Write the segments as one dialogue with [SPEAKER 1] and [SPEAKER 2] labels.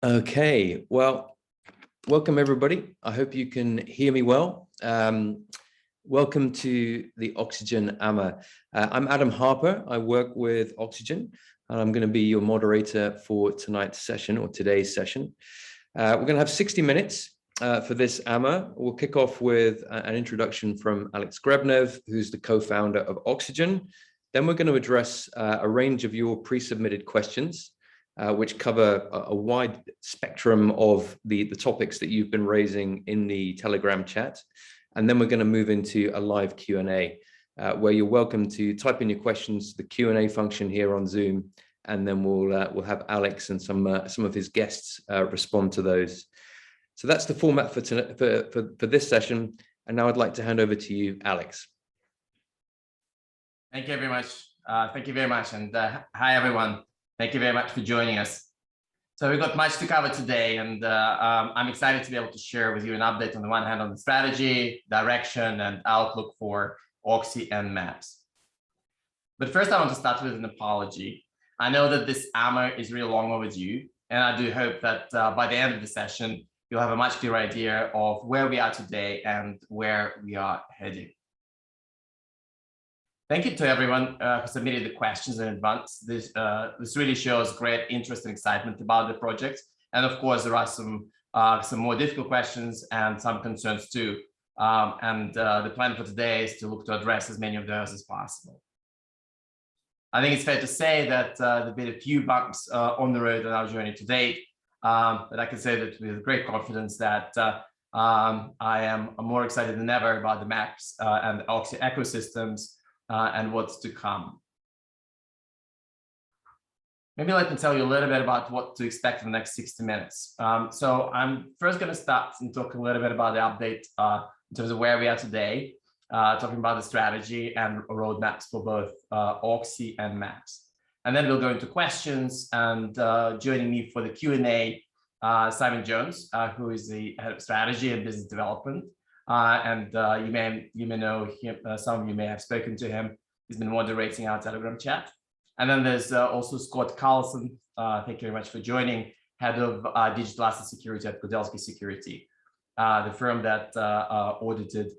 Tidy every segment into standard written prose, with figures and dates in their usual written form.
[SPEAKER 1] Okay, well, welcome everybody. I hope you can hear me well. Welcome to the Oxygen AMA. I'm Adam Harper. I work with Oxygen, and I'm going to be your moderator for tonight's session or today's session. We're going to have 60 minutes for this AMA. We'll kick off with an introduction from Alex Grebnev, who's the co-founder of Oxygen. Then we're going to address a range of your pre-submitted questions, which cover a wide spectrum of the topics that you've been raising in the Telegram chat. And then we're going to move into a live Q&A, where you're welcome to type in your questions to the Q&A function here on Zoom, and then we'll have Alex and some of his guests respond to those. So that's the format for this session. And now I'd like to hand over to you, Alex.
[SPEAKER 2] Thank you very much. Thank you very much. And hi, everyone. Thank you very much for joining us. So we've got much to cover today, and I'm excited to be able to share with you an update on the one hand on the strategy, direction, and outlook for Oxy and MAPS. But first, I want to start with an apology. I know that this AMA is really long overdue, and I do hope that by the end of the session, you'll have a much clearer idea of where we are today and where we are heading. Thank you to everyone who submitted the questions in advance. This really shows great interest and excitement about the project. And of course, there are some more difficult questions and some concerns too. The plan for today is to look to address as many of those as possible. I think it's fair to say that there have been a few bumps on the road on our journey to date, but I can say that with great confidence that I am more excited than ever about the MAPS and the Oxy ecosystems and what's to come. Maybe let me tell you a little bit about what to expect in the next 60 minutes. So I'm first going to start and talk a little bit about the update in terms of where we are today, talking about the strategy and roadmaps for both Oxy and MAPS. And then we'll go into questions, and joining me for the Q&A, Simon Jones, who is the head of strategy and business development. You may know him, some of you may have spoken to him. He's been moderating our Telegram chat. And then there's also Scott Carlson. Thank you very much for joining, head of digital asset security at Kudelski Security, the firm that audited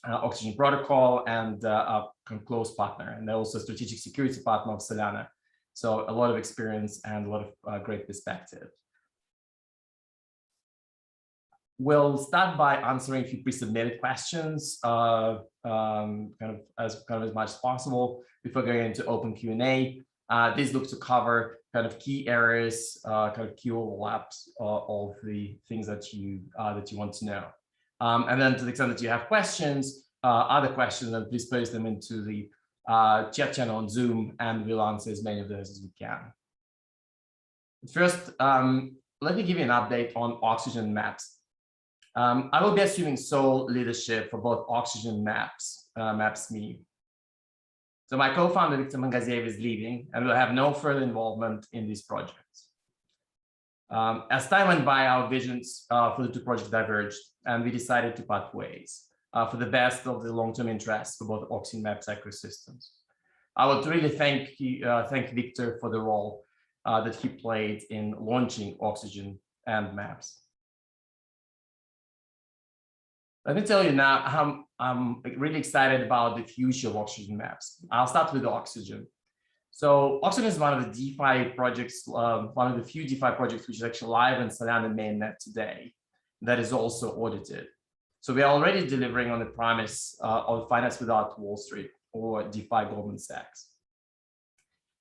[SPEAKER 2] Oxygen Protocol and a close partner, and they're also a strategic security partner of Solana. So a lot of experience and a lot of great perspective. We'll start by answering a few pre-submitted questions, kind of as much as possible before going into open Q&A. These look to cover kind of key areas, kind of key overlaps of the things that you want to know. And then to the extent that you have questions, other questions, then please post them into the chat channel on Zoom, and we'll answer as many of those as we can. First, let me give you an update on Oxygen MAPS. I will be assuming sole leadership for both Oxygen MAPS, MAPS.me. So my co-founder, Viktor Mangazeev, is leaving, and will have no further involvement in these projects. As time went by, our visions for the two projects diverged, and we decided to part ways for the best of the long-term interests for both Oxy and MAPS ecosystems. I would really thank Viktor for the role that he played in launching Oxygen and MAPS. Let me tell you now how I'm really excited about the future of Oxygen MAPS. I'll start with Oxygen. So Oxygen is one of the DeFi projects, one of the few DeFi projects which is actually live in Solana mainnet today, that is also audited. So we are already delivering on the promise of finance without Wall Street, or DeFi Goldman Sachs.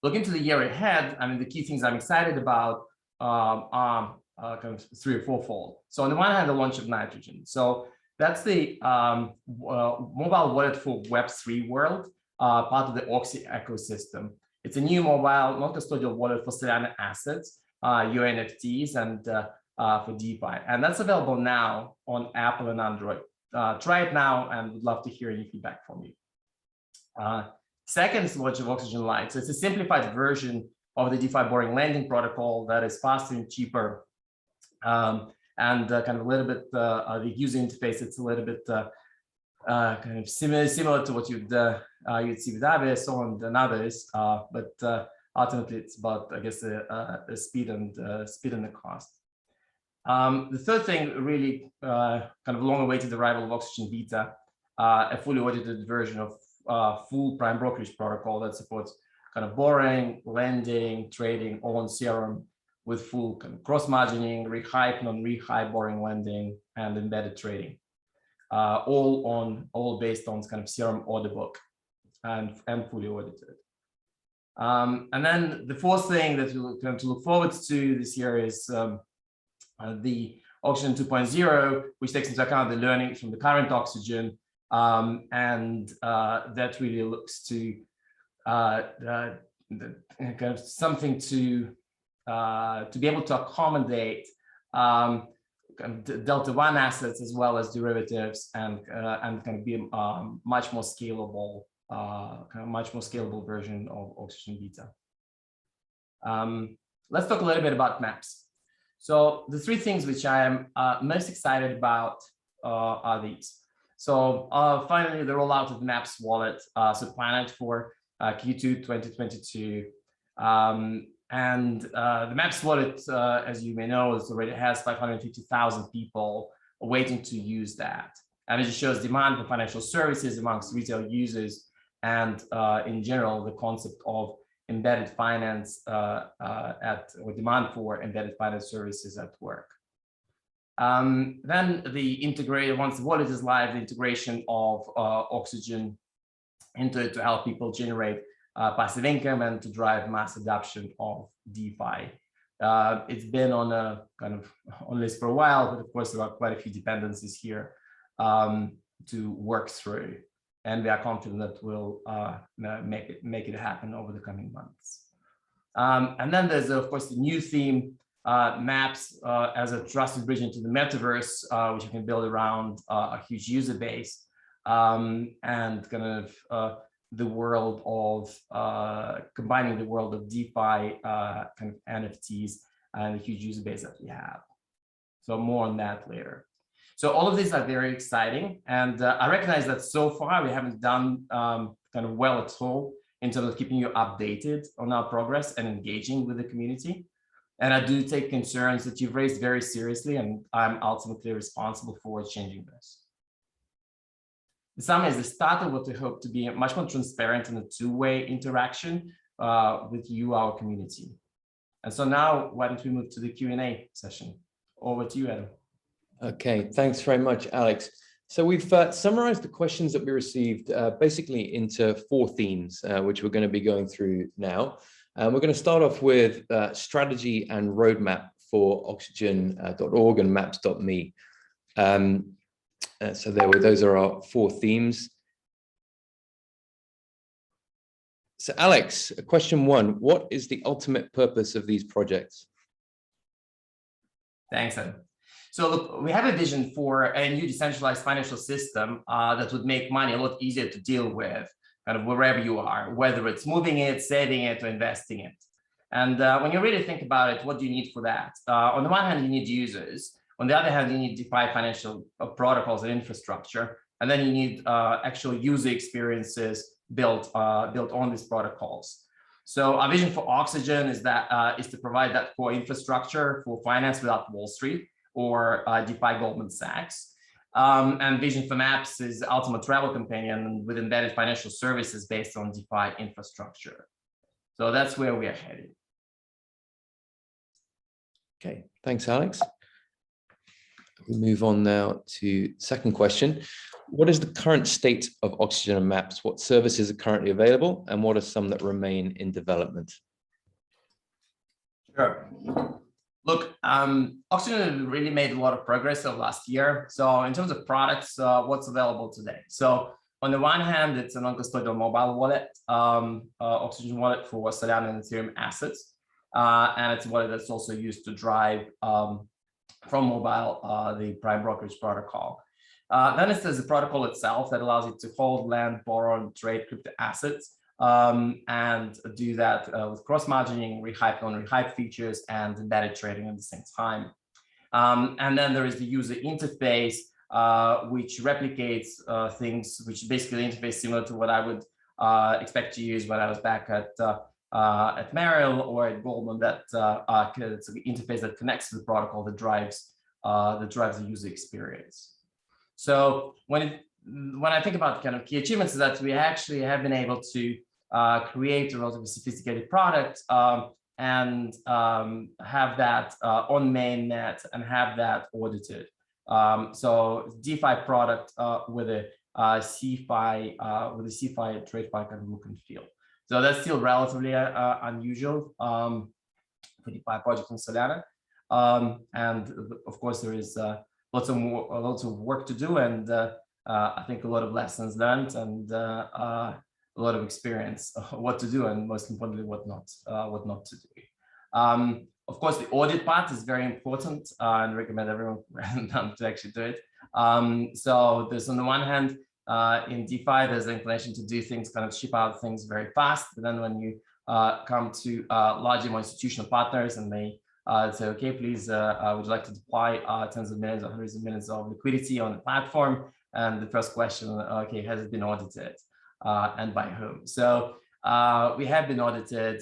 [SPEAKER 2] Looking to the year ahead, I mean, the key things I'm excited about are kind of three or fourfold. So on the one hand, the launch of Nitrogen. So that's the mobile wallet for Web3 world, part of the Oxy ecosystem. It's a new mobile non-custodial wallet for Solana assets, UNFTs, and for DeFi. And that's available now on Apple and Android. Try it now, and would love to hear any feedback from you. Second is the launch of Oxygen Lite. So it's a simplified version of the DeFi borrowing lending protocol that is faster and cheaper. And kind of a little bit, the user interface, it's a little bit kind of similar to what you'd see with Aave, so on, and others, but ultimately it's about, I guess, the speed and the cost. The third thing, really kind of long-awaited arrival of Oxygen Beta, a fully audited version of full prime brokerage protocol that supports kind of borrowing, lending, trading, all on Serum, with full kind of cross-margining, rehype, non-rehype, borrowing, lending, and embedded trading, all based on kind of Serum order book and fully audited. And then the fourth thing that we're going to look forward to this year is the Oxygen 2.0, which takes into account the learnings from the current Oxygen, and that really looks to kind of something to be able to accommodate Delta One assets as well as derivatives, and kind of be a much more scalable version of Oxygen Beta. Let's talk a little bit about maps. So the three things which I am most excited about are these. So finally, the rollout of the Maps wallet, so planned for Q2 2022. And the Maps wallet, as you may know, already has 550,000 people waiting to use that. And it just shows demand for financial services amongst retail users, and in general, the concept of embedded finance or demand for embedded finance services at work. Then once the wallet is live, the integration of Oxygen into it to help people generate passive income and to drive mass adoption of DeFi. It's been on a kind of on list for a while, but of course there are quite a few dependencies here to work through, and we are confident that we'll make it happen over the coming months. And then there's of course the new theme, Maps as a trusted bridge into the metaverse, which you can build around a huge user base, and kind of the world of combining the world of DeFi, kind of NFTs, and the huge user base that we have. So more on that later. So all of these are very exciting, and I recognize that so far we haven't done kind of well at all in terms of keeping you updated on our progress and engaging with the community. And I do take concerns that you've raised very seriously, and I'm ultimately responsible for changing this. The summit is the start of what we hope to be a much more transparent and a two-way interaction with you, our community. And so now, why don't we move to the Q&A session? Over to you, Adam.
[SPEAKER 1] Okay, thanks very much, Alex. So we've summarized the questions that we received basically into 4 themes, which we're going to be going through now. We're going to start off with strategy and roadmap for oxygen.org and maps.me. So those are our 4 themes. So Alex, question 1, what is the ultimate purpose of these projects?
[SPEAKER 2] Thanks, Ed. So look, we have a vision for a new decentralized financial system that would make money a lot easier to deal with, kind of wherever you are, whether it's moving it, saving it, or investing it. And when you really think about it, what do you need for that? On the one hand, you need users. On the other hand, you need DeFi financial protocols and infrastructure. And then you need actual user experiences built on these protocols. So our vision for Oxygen is to provide that core infrastructure for finance without Wall Street or DeFi Goldman Sachs. And vision for Maps is the ultimate travel companion with embedded financial services based on DeFi infrastructure. So that's where we are headed.
[SPEAKER 1] Okay, thanks, Alex. We move on now to second question. What is the current state of Oxygen and Maps? What services are currently available, and what are some that remain in development?
[SPEAKER 2] Sure. Look, Oxygen really made a lot of progress over last year. So in terms of products, what's available today? So on the one hand, it's a non-custodial mobile wallet, Oxygen wallet for Solana and Ethereum assets. And it's a wallet that's also used to drive from mobile the prime brokerage protocol. Then there's the protocol itself that allows you to hold, lend, borrow, and trade crypto assets, and do that with cross-margining, rehype, non-rehype features, and embedded trading at the same time. And then there is the user interface, which replicates things, which basically interface similar to what I would expect to use when I was back at at Merrill or at Goldman that it's an interface that connects to the protocol that drives the user experience. So when I think about kind of key achievements, is that we actually have been able to create a relatively sophisticated product and have that on mainnet and have that audited. So DeFi product with a CeFi TradeFi kind of look and feel. So that's still relatively unusual for DeFi project in Solana. And of course, there is lots of work to do, and I think a lot of lessons learned and a lot of experience what to do, and most importantly, what not to do. Of course, the audit part is very important, and I recommend everyone to actually do it. So there's, on the one hand, in DeFi, there's the inclination to do things, kind of ship out things very fast. But then when you come to larger, more institutional partners, and they say, okay, please, would you like to deploy tens of millions or hundreds of millions of liquidity on the platform? And the first question, okay, has it been audited? And by whom? So we have been audited,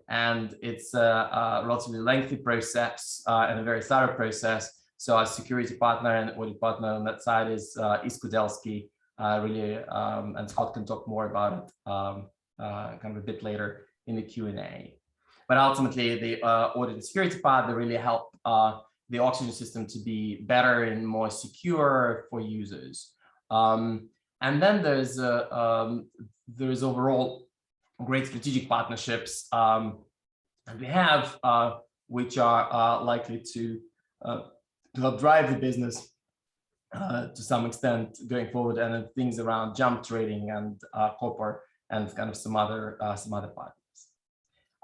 [SPEAKER 2] and it's a relatively lengthy process and a very thorough process. So our security partner and audit partner on that side is Kudelski, really, and Scott can talk more about it kind of a bit later in the Q&A. But ultimately, the audit and security part, they really help the Oxygen system to be better and more secure for users. And then there's overall great strategic partnerships that we have, which are likely to help drive the business to some extent going forward, and then things around jump trading and copper and kind of some other partners.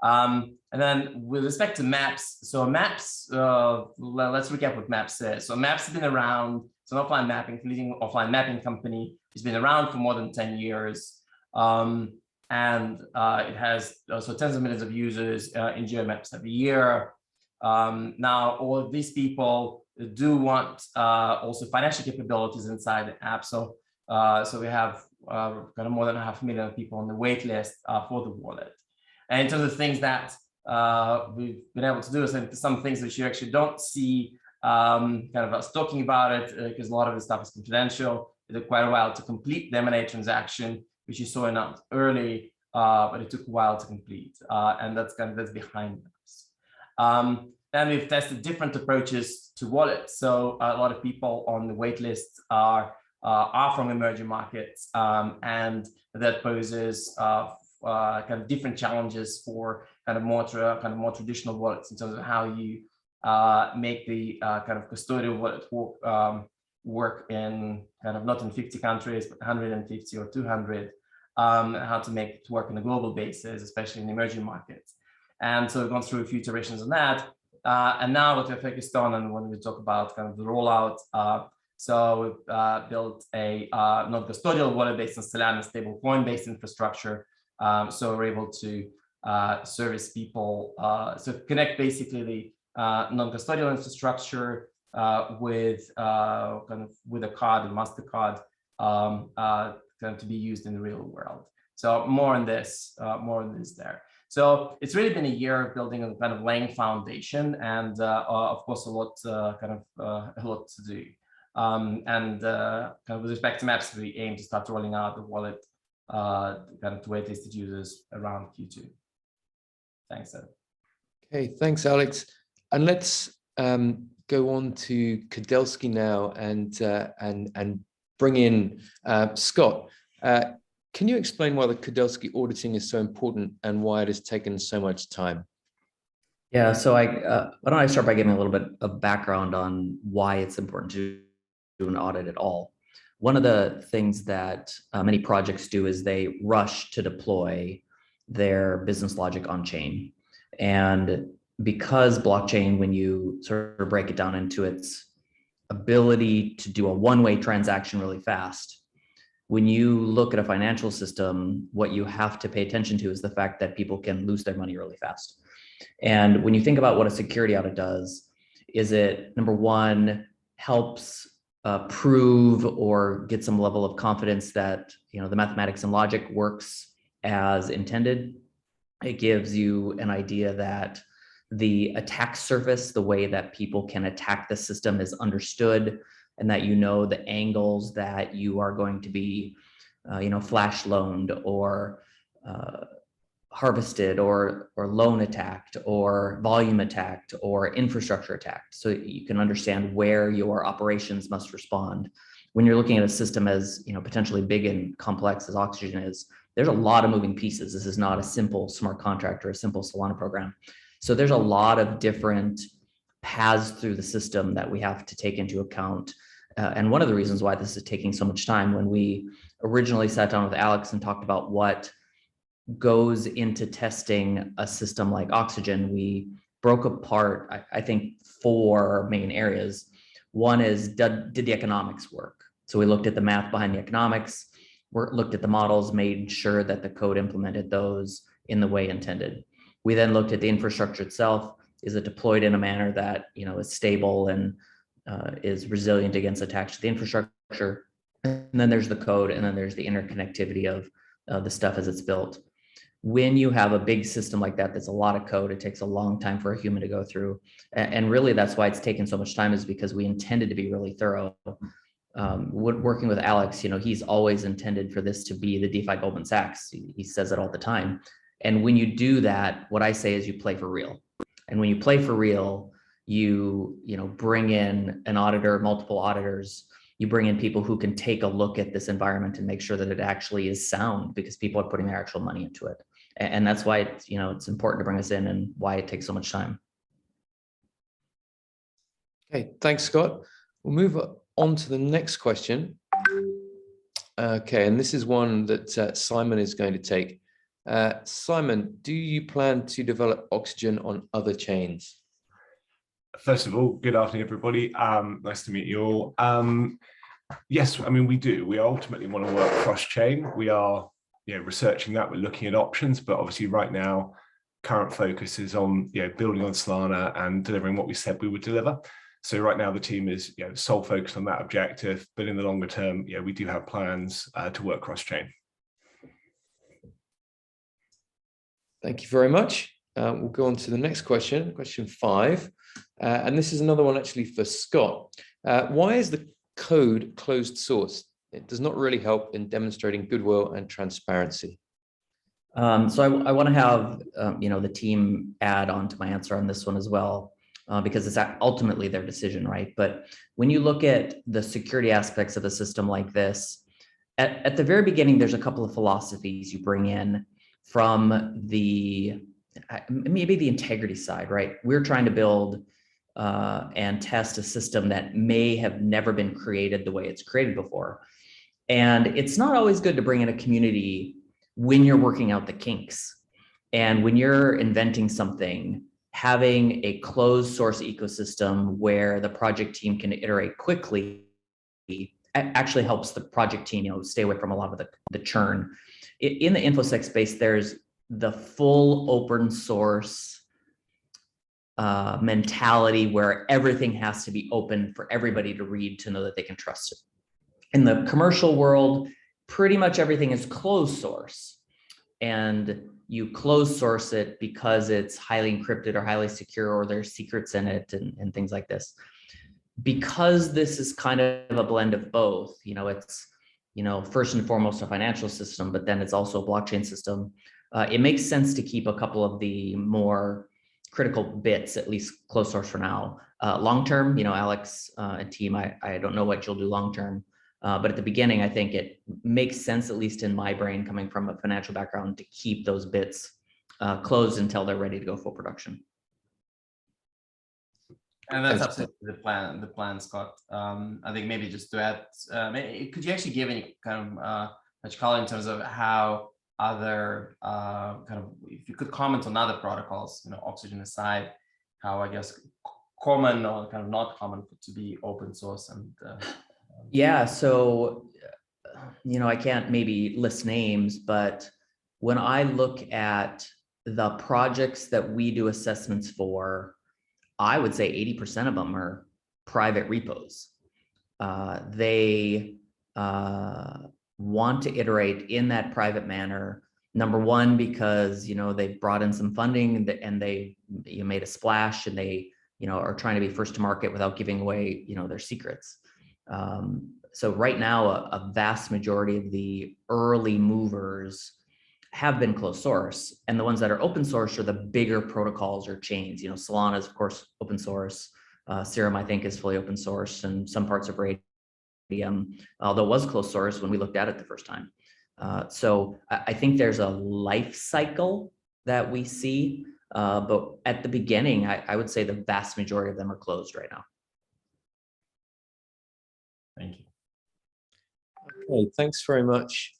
[SPEAKER 2] And then with respect to Maps, so Maps, let's recap what Maps is. So Maps has been around. It's an offline mapping, leading offline mapping company. It's been around for more than 10 years. And it has also tens of millions of users in GeoMaps every year. Now, all of these people do want also financial capabilities inside the app. So we have kind of more than 500,000 people on the wait list for the wallet. And in terms of things that we've been able to do, some things that you actually don't see kind of us talking about it, because a lot of the stuff is confidential. It took quite a while to complete the M&A transaction, which you saw announced early, but it took a while to complete, and that's behind us. Then we've tested different approaches to wallets. So a lot of people on the wait list are from emerging markets, and that poses kind of different challenges for kind of more traditional wallets in terms of how you make the kind of custodial wallet work in kind of not in 50 countries, but 150 or 200, how to make it work on a global basis, especially in emerging markets. And so we've gone through a few iterations on that. And now what we're focused on, and when we talk about kind of the rollout, so we've built a non-custodial wallet based on Solana stablecoin based infrastructure. So we're able to service people, so connect basically the non-custodial infrastructure with with a card, a MasterCard, kind of to be used in the real world. So more on this there. So it's really been a year of building a kind of laying foundation, and of course a lot to do. And kind of with respect to Maps, we aim to start rolling out the wallet kind of to waitlisted users around Q2. Thanks, Ed.
[SPEAKER 1] Okay, thanks, Alex. And let's go on to Kudelski now and bring in Scott. Can you explain why the Kudelski auditing is so important and why it has taken so much time?
[SPEAKER 3] Yeah, so why don't I start by giving a little bit of background on why it's important to do an audit at all. One of the things that many projects do is they rush to deploy their business logic on chain. And because blockchain, when you sort of break it down into its ability to do a one-way transaction really fast, when you look at a financial system, what you have to pay attention to is the fact that people can lose their money really fast. And when you think about what a security audit does, is it, number one, helps prove or get some level of confidence that the mathematics and logic works as intended. It gives you an idea that the attack surface, the way that people can attack the system, is understood, and that you know the angles that you are going to be, flash loaned or harvested or loan attacked or volume attacked or infrastructure attacked, so you can understand where your operations must respond. When you're looking at a system as potentially big and complex as Oxygen is, there's a lot of moving pieces. This is not a simple smart contract or a simple Solana program. So there's a lot of different paths through the system that we have to take into account. And one of the reasons why this is taking so much time, when we originally sat down with Alex and talked about what goes into testing a system like Oxygen, we broke apart, I think, 4 main areas. One is, did the economics work? So we looked at the math behind the economics, looked at the models, made sure that the code implemented those in the way intended. We then looked at the infrastructure itself. Is it deployed in a manner that is stable and is resilient against attacks to the infrastructure? And then there's the code, and then there's the interconnectivity of the stuff as it's built. When you have a big system like that, that's a lot of code, it takes a long time for a human to go through. And really, that's why it's taken so much time, is because we intended to be really thorough. Working with Alex, he's always intended for this to be the DeFi Goldman Sachs. He says it all the time. And when you do that, what I say is you play for real. And when you play for real, you bring in an auditor, multiple auditors. You bring in people who can take a look at this environment and make sure that it actually is sound, because people are putting their actual money into it. And that's why it's important to bring us in, and why it takes so much time.
[SPEAKER 1] Okay, thanks, Scott. We'll move on to the next question. Okay, and this is one that Simon is going to take. Simon, do you plan to develop Oxygen on other chains?
[SPEAKER 4] First of all, good afternoon, everybody. Nice to meet you all. Yes, we do. We ultimately want to work cross-chain. We are researching that. We're looking at options, but obviously right now, current focus is on building on Solana and delivering what we said we would deliver. So right now the team is sole focused on that objective, but in the longer term, we do have plans to work cross-chain.
[SPEAKER 1] Thank you very much. We'll go on to the next question, question 5. And this is another one actually for Scott. Why is the code closed source? It does not really help in demonstrating goodwill and transparency.
[SPEAKER 3] So I want to have the team add on to my answer on this one as well, because it's ultimately their decision, right? But when you look at the security aspects of a system like this, at the very beginning, there's a couple of philosophies you bring in from maybe the integrity side, right? We're trying to build and test a system that may have never been created the way it's created before. And it's not always good to bring in a community when you're working out the kinks. And when you're inventing something, having a closed source ecosystem where the project team can iterate quickly actually helps the project team, stay away from a lot of the churn. In the InfoSec space, there's the full open source mentality where everything has to be open for everybody to read to know that they can trust it. In the commercial world, pretty much everything is closed source, and you close source it because it's highly encrypted or highly secure, or there's secrets in it and things like this. Because this is kind of a blend of both, it's first and foremost a financial system, but then it's also a blockchain system. It makes sense to keep a couple of the more critical bits at least closed source for now. Long term, Alex and team, I don't know what you'll do long term. But at the beginning, I think it makes sense, at least in my brain, coming from a financial background, to keep those bits closed until they're ready to go full production.
[SPEAKER 2] And that's absolutely the plan, Scott. I think maybe just to add, could you actually give any kind of much color in terms of how other if you could comment on other protocols, Oxygen aside, how I guess common or kind of not common to be open source and.
[SPEAKER 3] Yeah, so, I can't maybe list names, but when I look at the projects that we do assessments for, I would say 80% of them are private repos. They want to iterate in that private manner. Number one, because they brought in some funding and they made a splash, and they are trying to be first to market without giving away their secrets. So right now, a vast majority of the early movers have been closed source, and the ones that are open source are the bigger protocols or chains. Solana is of course open source. Serum, I think, is fully open source, and some parts of Radium, although it was closed source when we looked at it the first time. So I think there's a life cycle that we see, but at the beginning, I would say the vast majority of them are closed right now.
[SPEAKER 2] Thank you.
[SPEAKER 1] Okay, thanks very much,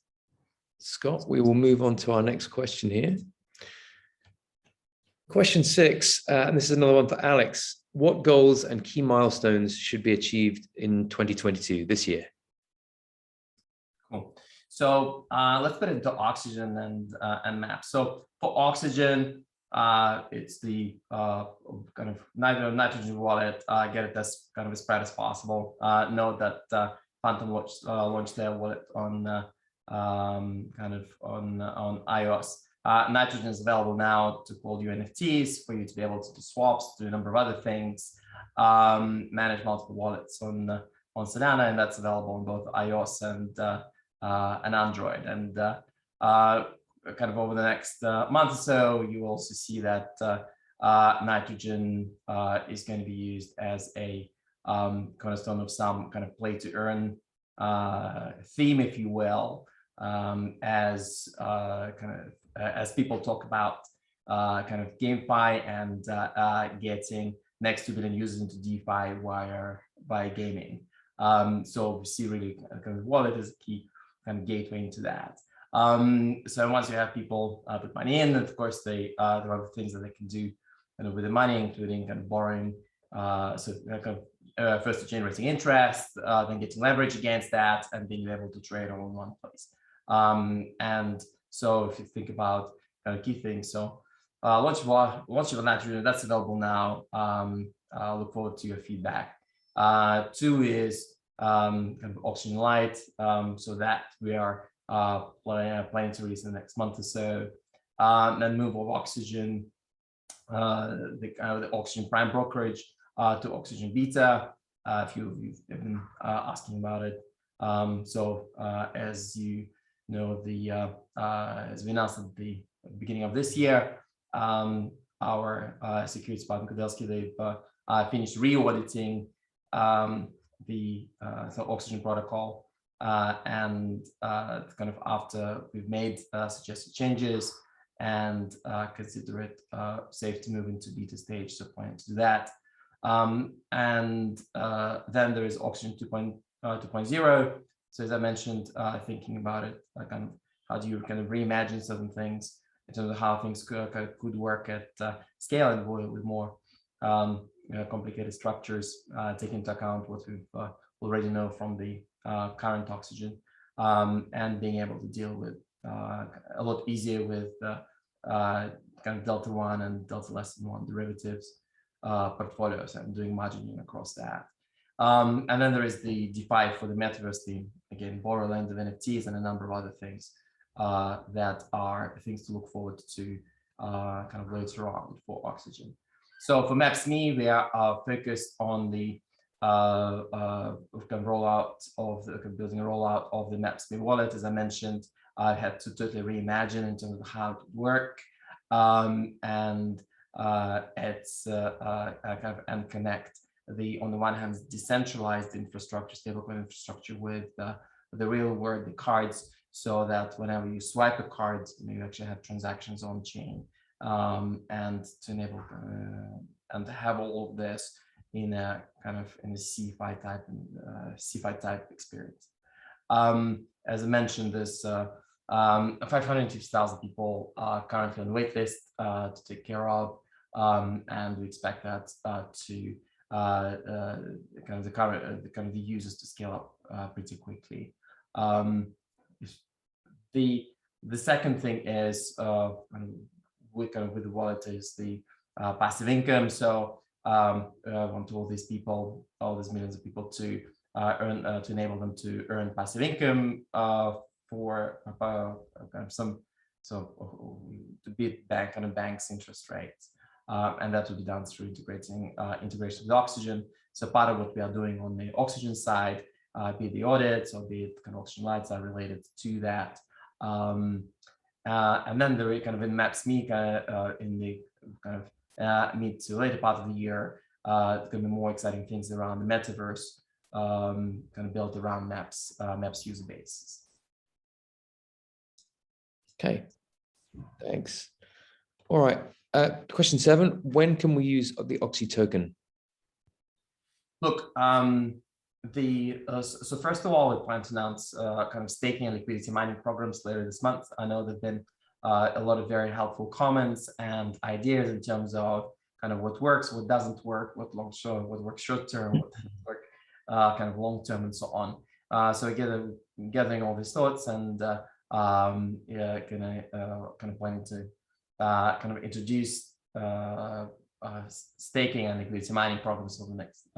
[SPEAKER 1] Scott. We will move on to our next question here. Question 6, and this is another one for Alex. What goals and key milestones should be achieved in 2022, this year?
[SPEAKER 2] Cool. So let's put it into Oxygen and Maps. So for Oxygen, it's the kind of nitrogen wallet. Get it as kind of as spread as possible. Note that Phantom launched their wallet on kind of on iOS. Nitrogen is available now to hold your NFTs, for you to be able to do swaps, do a number of other things, manage multiple wallets on Solana, and that's available on both iOS and Android. And kind of over the next month or so, you also see that Nitrogen is going to be used as a cornerstone of some kind of play to earn theme, if you will, as as people talk about kind of GameFi and getting next 2 billion users into DeFi by gaming. So we see really kind of wallet as a key kind of gateway into that. So once you have people put money in, of course there are other things that they can do kind of with the money, including kind of borrowing. So kind of first generating interest, then getting leverage against that, and being able to trade all in one place. And so if you think about kind of key things, so once you have Nitrogen, that's available now. I look forward to your feedback. 2 is kind of Oxygen Lite, so that we are planning to release in the next month or so. Then move of Oxygen, the Oxygen Prime brokerage to Oxygen Beta. If you've been asking about it. So as you know, as we announced at the beginning of this year, our securities partner Kudelski, they've finished re-auditing the Oxygen protocol, and kind of after we've made suggested changes and consider it safe to move into beta stage, so planning to do that. And then there is Oxygen 2.0. So as I mentioned, thinking about it, kind of how do you kind of reimagine certain things in terms of how things could work at scale and with more complicated structures, taking into account what we've already know from the current Oxygen, and being able to deal with a lot easier with kind of Delta 1 and Delta less than 1 derivatives portfolios, and doing margining across that. And then there is the DeFi for the metaverse theme, again, borrow, lend of NFTs, and a number of other things that are things to look forward to kind of later on for Oxygen. So for Maps.me, we are focused on the kind of rollout of building a rollout of the Maps.me wallet. As I mentioned, I had to totally reimagine in terms of how it would work, and it's kind of and connect on the one hand, decentralized infrastructure, stablecoin infrastructure, with the real world, the cards, so that whenever you swipe a card, you actually have transactions on chain, and to enable and to have all of this in a kind of in a CeFi type experience. As I mentioned, this 550,000 people are currently on waitlist to take care of, and we expect that to kind of the users to scale up pretty quickly. The second thing is with the wallet is the passive income. So I want all these people, all these millions of people, to earn to enable them to earn passive income for kind of some so to beat kind of banks' interest rates, and that will be done through integration with Oxygen. So part of what we are doing on the Oxygen side, be it the audits or be it kind of Oxygen lights, are related to that. And then there are kind of in Maps.me in the kind of mid to later part of the year, there's going to be more exciting things around the metaverse, kind of built around Maps user bases.
[SPEAKER 1] Okay, thanks. All right, question 7, when can we use the Oxy token?
[SPEAKER 2] Look, so first of all, we plan to announce kind of staking and liquidity mining programs later this month. I know there've been a lot of very helpful comments and ideas in terms of kind of what works, what doesn't work, what works short term, what doesn't work kind of long term, and so on. So we're gathering all these thoughts and kind of planning to kind of introduce staking and liquidity mining programs over the next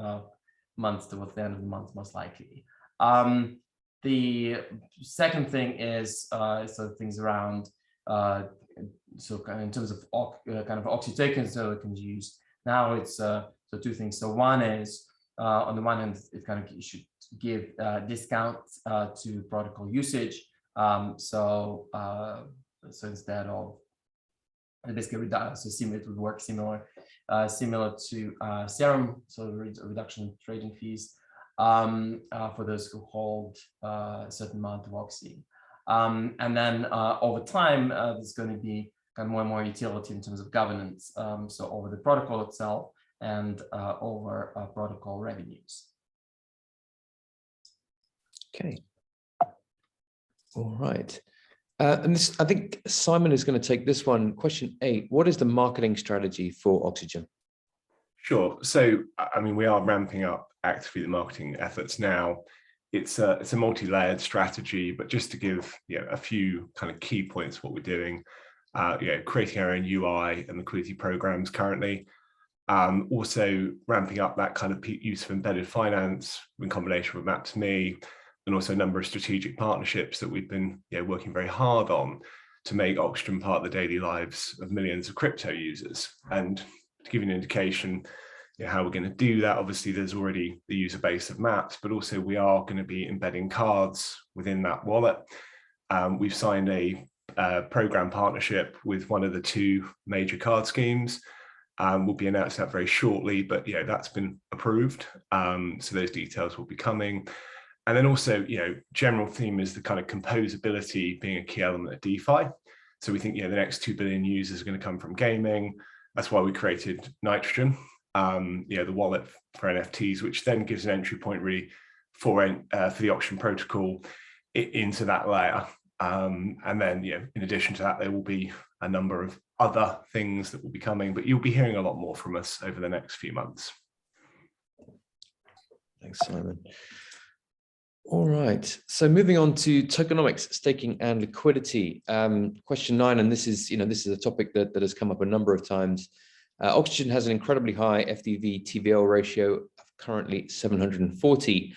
[SPEAKER 2] months, towards the end of the month, most likely. The second thing is so things around so kind of in terms of kind of Oxy tokens that we can use. Now it's so two things. So one is on the one hand, it kind of should give discounts to protocol usage. So instead of basically so similar, it would work similar to Serum, so reduction in trading fees for those who hold a certain amount of Oxy. And then over time, there's going to be kind of more and more utility in terms of governance, so over the protocol itself and over protocol revenues.
[SPEAKER 1] Okay. All right. And this, I think Simon is going to take this one. Question 8, what is the marketing strategy for Oxygen?
[SPEAKER 4] Sure. So, I mean, we are ramping up actively the marketing efforts now. It's a multi-layered strategy, but just to give a few kind of key points what we're doing, creating our own UI and liquidity programs currently. Also ramping up that kind of use of embedded finance in combination with Maps.me, and also a number of strategic partnerships that we've been working very hard on to make Oxygen part of the daily lives of millions of crypto users. And to give you an indication how we're going to do that, obviously there's already the user base of Maps, but also we are going to be embedding cards within that wallet. We've signed a program partnership with one of the 2 major card schemes. We'll be announcing that very shortly, but that's been approved. So those details will be coming. And then also, general theme is the kind of composability being a key element of DeFi. So we think, the next 2 billion users are going to come from gaming. That's why we created Nitrogen, the wallet for NFTs, which then gives an entry point really for the Oxygen protocol into that layer. And then, in addition to that, there will be a number of other things that will be coming, but you'll be hearing a lot more from us over the next few months.
[SPEAKER 1] Thanks, Simon. All right, so moving on to tokenomics, staking and liquidity. Question 9, and this is a topic that has come up a number of times. Oxygen has an incredibly high FDV TVL ratio of currently 740.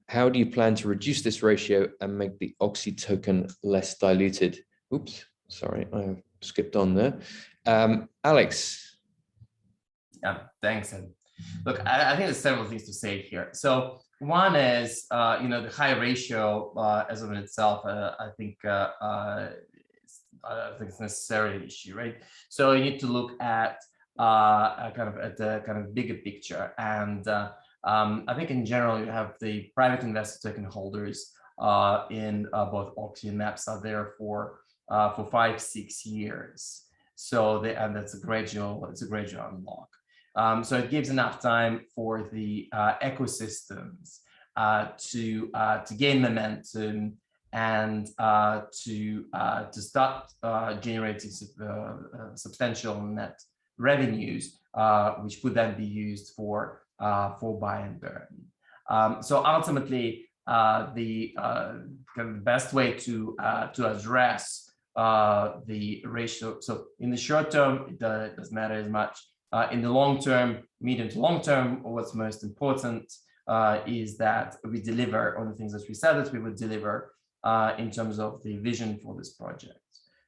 [SPEAKER 1] How do you plan to reduce this ratio and make the Oxy token less diluted? Oops, sorry, I skipped on there. Alex.
[SPEAKER 2] Yeah, thanks. And look, I think there's several things to say here. So one is, the high ratio as of in itself, I think it's necessarily an issue, right? So you need to look at the kind of bigger picture. And I think in general, you have the private investor token holders in both Oxy and Maps are there for 5-6 years. So and that's a gradual unlock. So it gives enough time for the ecosystems to gain momentum and to start generating substantial net revenues, which could then be used for buy and burn. So ultimately, the kind of best way to address the ratio. So in the short term, it doesn't matter as much. In the long term, medium to long term, what's most important is that we deliver on the things that we said that we would deliver in terms of the vision for this project.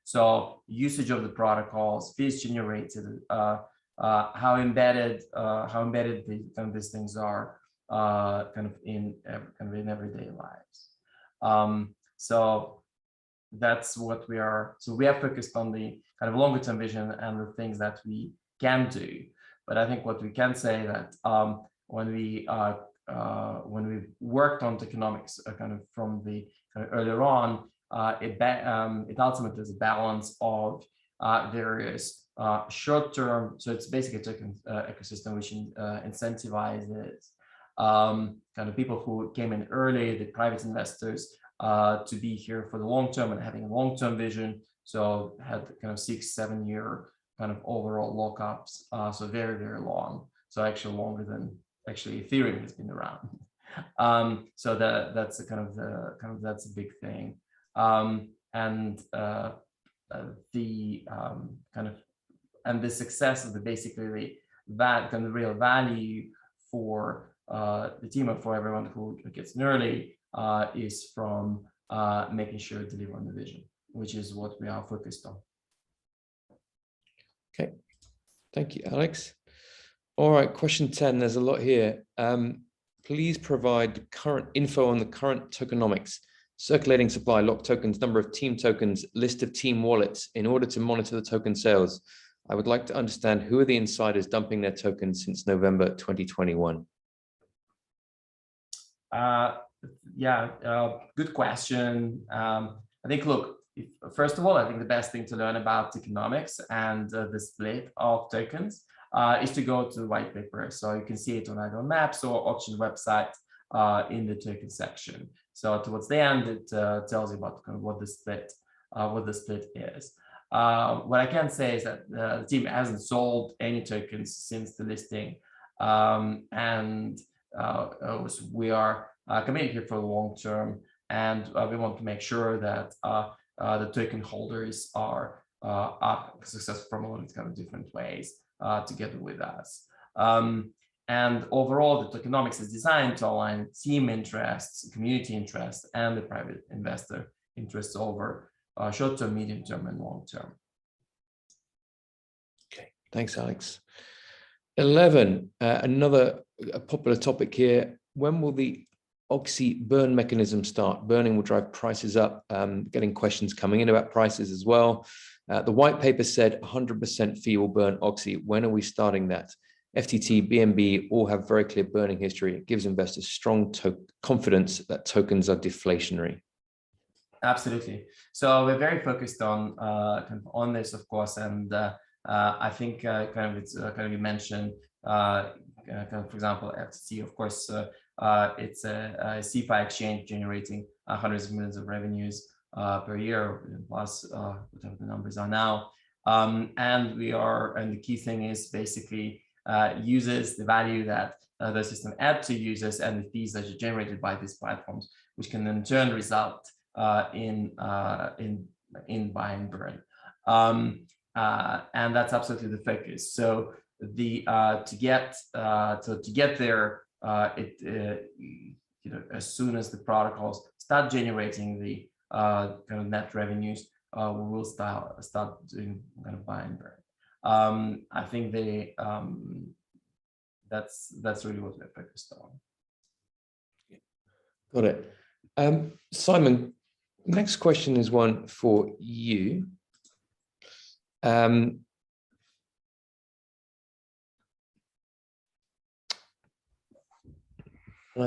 [SPEAKER 2] So usage of the protocols, fees generated, how embedded these things are in everyday lives. So that's what we are. So we are focused on the kind of longer term vision and the things that we can do. But I think what we can say that when we worked on tokenomics from the earlier on, it ultimately is a balance of various short-term. So it's basically a token ecosystem which incentivizes people who came in early, the private investors, to be here for the long term and having a long-term vision. So had 6-7 year overall lockups. So very, very long. So actually longer than Ethereum has been around. So that's that's a big thing. And the success of basically the real value for the team and for everyone who gets in early is from making sure to deliver on the vision, which is what we are focused on.
[SPEAKER 1] Okay, thank you, Alex. All right, question 10, there's a lot here. Please provide current info on the current tokenomics, circulating supply, locked tokens, number of team tokens, list of team wallets in order to monitor the token sales. I would like to understand who are the insiders dumping their tokens since November 2021.
[SPEAKER 2] Good question. I think, look, first of all, I think the best thing to learn about tokenomics and the split of tokens is to go to the white paper. So you can see it on either Maps or auction website in the token section. So towards the end, it tells you about what the split is. What I can say is that the team hasn't sold any tokens since the listing, and we are committed here for the long term, and we want to make sure that the token holders are successful promoted different ways together with us. And overall, the tokenomics is designed to align team interests, community interests, and the private investor interests over short-term, medium-term, and long-term.
[SPEAKER 1] Okay, thanks, Alex. 11, another popular topic here. When will the Oxy burn mechanism start? Burning will drive prices up. Getting questions coming in about prices as well. The white paper said 100% fee will burn Oxy. When are we starting that? FTT, BNB all have very clear burning history. It gives investors strong confidence that tokens are deflationary.
[SPEAKER 2] Absolutely. So we're very focused on this, of course, and I think you mentioned for example FTT. Of course, it's a CeFi exchange generating hundreds of millions of revenues per year, plus whatever the numbers are now. And the key thing is basically uses the value that the system add to users and the fees that are generated by these platforms, which can in turn result in buy and burn. And that's absolutely the focus. So to get there, as soon as the protocols start generating the net revenues, we will start doing buy and burn. I think that's really what we're focused on.
[SPEAKER 1] Got it. Simon, next question is one for you. I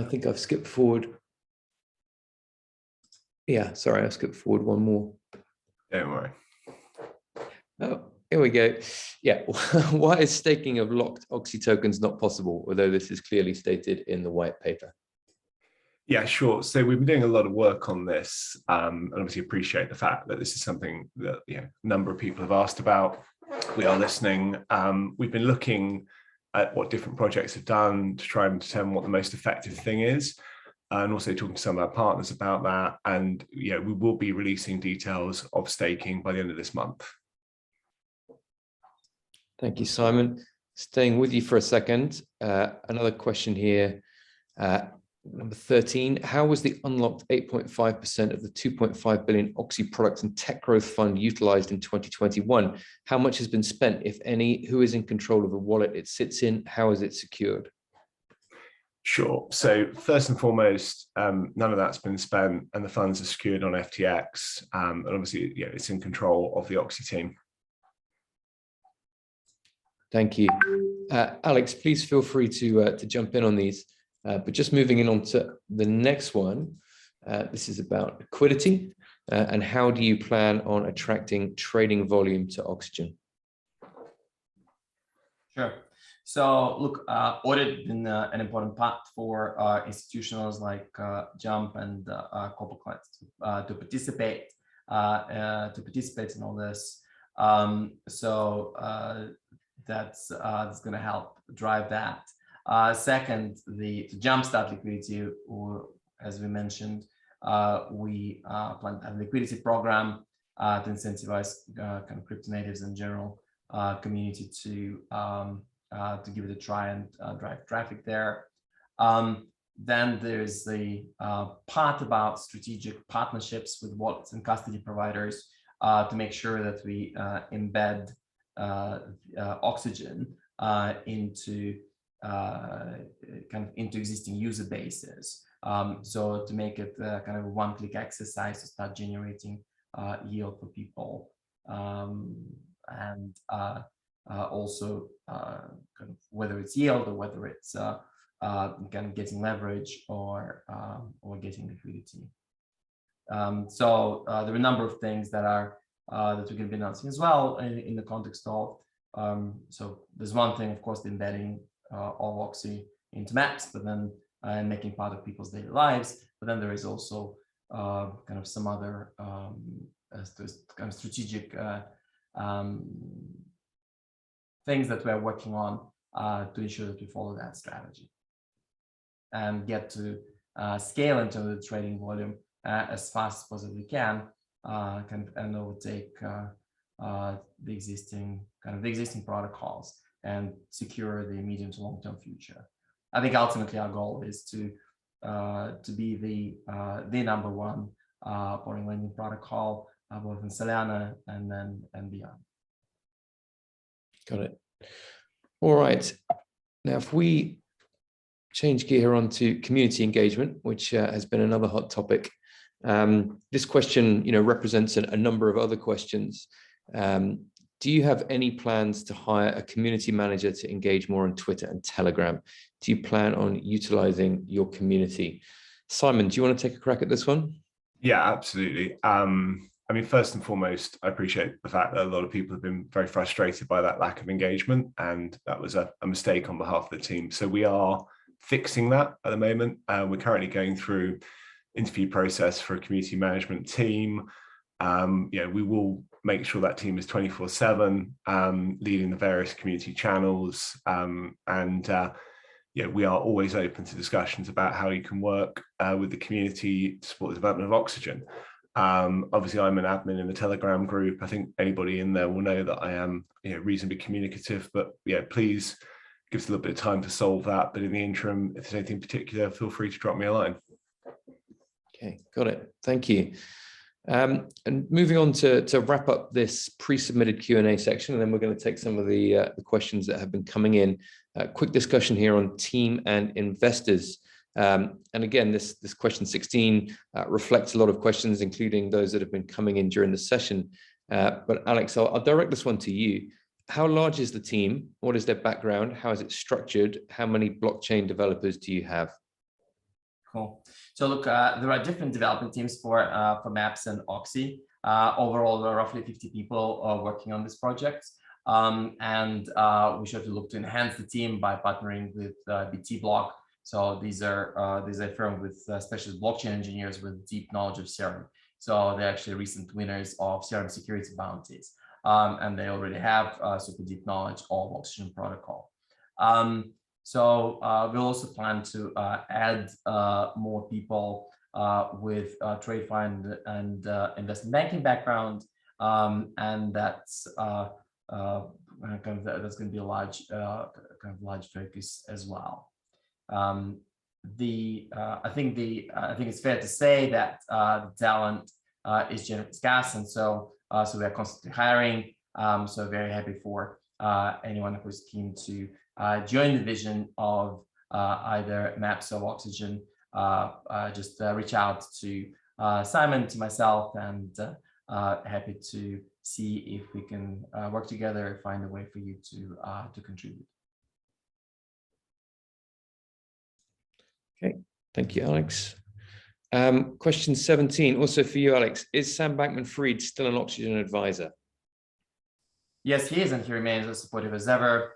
[SPEAKER 1] think I've skipped forward. Yeah, sorry, I've skipped forward one more.
[SPEAKER 4] Don't worry.
[SPEAKER 1] Oh, here we go. Yeah, why is staking of locked Oxy tokens not possible, although this is clearly stated in the white paper?
[SPEAKER 4] Yeah, sure. So we've been doing a lot of work on this, and obviously appreciate the fact that this is something that a number of people have asked about. We are listening. We've been looking at what different projects have done to try and determine what the most effective thing is, and also talking to some of our partners about that. And we will be releasing details of staking by the end of this month.
[SPEAKER 1] Thank you, Simon. Staying with you for a second, another question here. Number 13, how was the unlocked 8.5% of the 2.5 billion Oxy Products and Tech Growth Fund utilized in 2021? How much has been spent, if any? Who is in control of the wallet it sits in? How is it secured?
[SPEAKER 4] Sure. So first and foremost, none of that's been spent and the funds are secured on FTX. And obviously, yeah, it's in control of the Oxy team.
[SPEAKER 1] Thank you. Alex, please feel free to jump in on these. But just moving in on to the next one, this is about liquidity and how do you plan on attracting trading volume to Oxygen?
[SPEAKER 2] Sure. So look, audit has been an important part for institutionals like Jump and corporate clients to participate in all this. That's going to help drive that. Second, to jumpstart liquidity, or as we mentioned, we plan to have a liquidity program to incentivize kind of crypto natives in general community to give it a try and drive traffic there. Then there's the part about strategic partnerships with wallets and custody providers to make sure that we embed Oxygen into into existing user bases. So to make it kind of a one-click exercise to start generating yield for people, and also kind of whether it's yield or whether it's kind of getting leverage or getting liquidity. So there are a number of things that are that we're going to be announcing as well in the context of. So there's one thing, of course, the embedding of Oxy into maps, but then making part of people's daily lives. But then there is also kind of some other kind of strategic things that we're working on to ensure that we follow that strategy and get to scale in terms of the trading volume as fast as possibly can, and overtake the existing protocols and secure the medium to long-term future. I think ultimately our goal is to be the number one foreign lending protocol both in Solana and beyond.
[SPEAKER 1] Got it. All right. Now, if we change gear here onto community engagement, which has been another hot topic. This question, represents a number of other questions. Do you have any plans to hire a community manager to engage more on Twitter and Telegram? Do you plan on utilizing your community? Simon, do you want to take a crack at this one?
[SPEAKER 4] Yeah, absolutely. I mean, first and foremost, I appreciate the fact that a lot of people have been very frustrated by that lack of engagement, and that was a mistake on behalf of the team. So we are fixing that at the moment. We're currently going through interview process for a community management team. We will make sure that team is 24/7, leading the various community channels. We are always open to discussions about how you can work with the community to support the development of Oxygen. Obviously, I'm an admin in the Telegram group. I think anybody in there will know that I am reasonably communicative, but please give us a little bit of time to solve that. But in the interim, if there's anything in particular, feel free to drop me a line.
[SPEAKER 1] Okay, got it. Thank you. And moving on to wrap up this pre-submitted Q&A section, and then we're going to take some of the questions that have been coming in. Quick discussion here on team and investors. And again, this question 16 reflects a lot of questions, including those that have been coming in during the session. But Alex, I'll direct this one to you. How large is the team? What is their background? How is it structured? How many blockchain developers do you have?
[SPEAKER 2] Cool. So look, there are different development teams for Maps and Oxy. Overall, there are roughly 50 people working on this project. And we should look to enhance the team by partnering with BT Block. So these are a firm with specialist blockchain engineers with deep knowledge of Serum. So they're actually recent winners of Serum security bounties. And they already have super deep knowledge of Oxygen protocol. So we'll also plan to add more people with trade fund and investment banking background, and that's going to be a large focus as well. I think it's fair to say that the talent is generally scarce, and so we are constantly hiring. So very happy for anyone who's keen to join the vision of either MAPS or Oxygen. Just reach out to Simon, to myself, and happy to see if we can work together, find a way for you to contribute.
[SPEAKER 1] Okay, thank you, Alex. Question 17, also for you, Alex. Is Sam Bankman-Fried still an Oxygen advisor?
[SPEAKER 2] Yes, he is, and he remains as supportive as ever.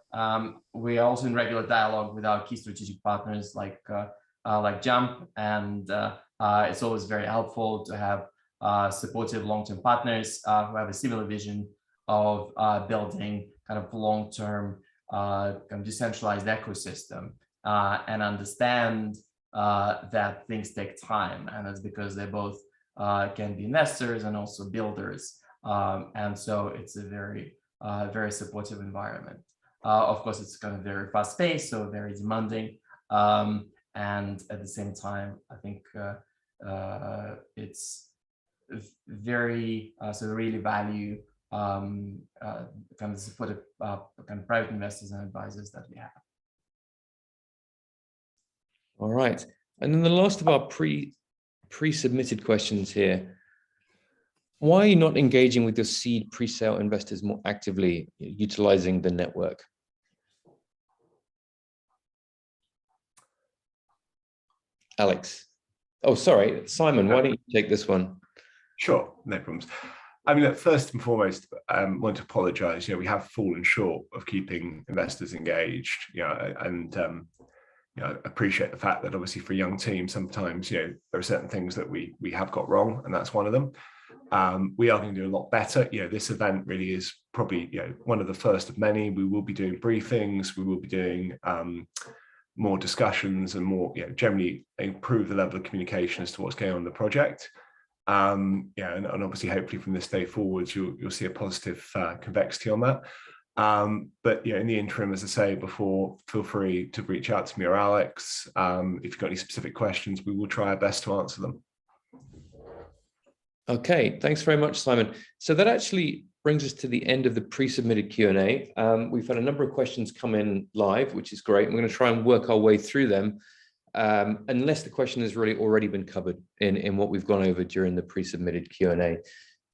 [SPEAKER 2] We are also in regular dialogue with our key strategic partners like Jump, and it's always very helpful to have supportive long-term partners who have a similar vision of building kind of long-term kind of decentralized ecosystem and understand that things take time, and that's because they both can be investors and also builders, and so it's a very supportive environment. Of course, it's kind of very fast-paced, so very demanding, and at the same time, I think it's very so really value kind of supportive kind of private investors and advisors that we have.
[SPEAKER 1] All right, and then the last of our pre-submitted questions here. Why are you not engaging with your seed pre-sale investors more actively, utilizing the network? Alex. Oh, sorry, Simon, why don't you take this one?
[SPEAKER 4] Sure, no problems. I mean, look, first and foremost, I want to apologize. We have fallen short of keeping investors engaged, and appreciate the fact that obviously for a young team, sometimes, there are certain things that we have got wrong, and that's one of them. We are going to do a lot better. This event really is probably, one of the first of many. We will be doing briefings. We will be doing more discussions and more, generally improve the level of communication as to what's going on in the project. And obviously, hopefully from this day forwards, you'll see a positive convexity on that. But in the interim, as I say before, feel free to reach out to me or Alex. If you've got any specific questions, we will try our best to answer them.
[SPEAKER 1] Okay, thanks very much, Simon. So that actually brings us to the end of the pre-submitted Q&A. We've had a number of questions come in live, which is great. We're going to try and work our way through them, unless the question has really already been covered in what we've gone over during the pre-submitted Q&A.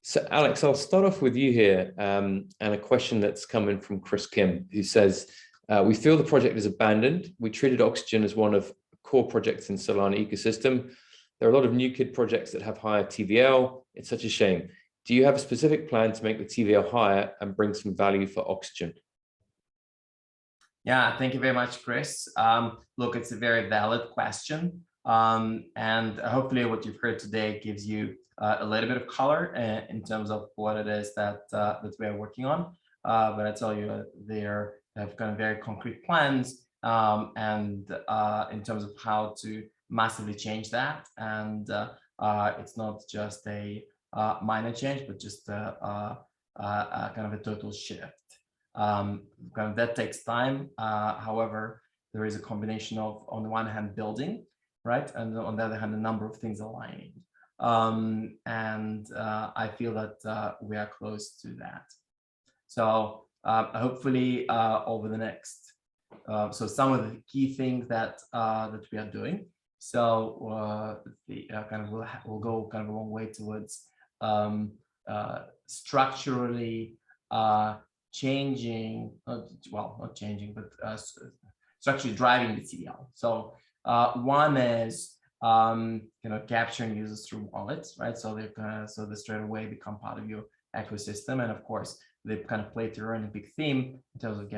[SPEAKER 1] So Alex, I'll start off with you here, and a question that's come in from Chris Kim, who says, we feel the project is abandoned. We treated Oxygen as one of core projects in Solana ecosystem. There are a lot of new kid projects that have higher TVL. It's such a shame. Do you have a specific plan to make the TVL higher and bring some value for Oxygen?
[SPEAKER 2] Yeah, thank you very much, Chris. Look, it's a very valid question. And hopefully what you've heard today gives you a little bit of color in terms of what it is that we are working on. But I tell you, they have kind of very concrete plans and in terms of how to massively change that. And it's not just a minor change, but just kind of a total shift. Kind of that takes time. However, there is a combination of, on the one hand, building, right, and on the other hand, a number of things aligning. And I feel that we are close to that. So hopefully over the next, so some of the key things that we are doing. So kind of will go kind of a long way towards structurally changing, well, not changing, but structurally driving the TVL. So one is capturing users through wallets, right? So they they straight away become part of your ecosystem, and of course they kind of play to earn a big theme in terms of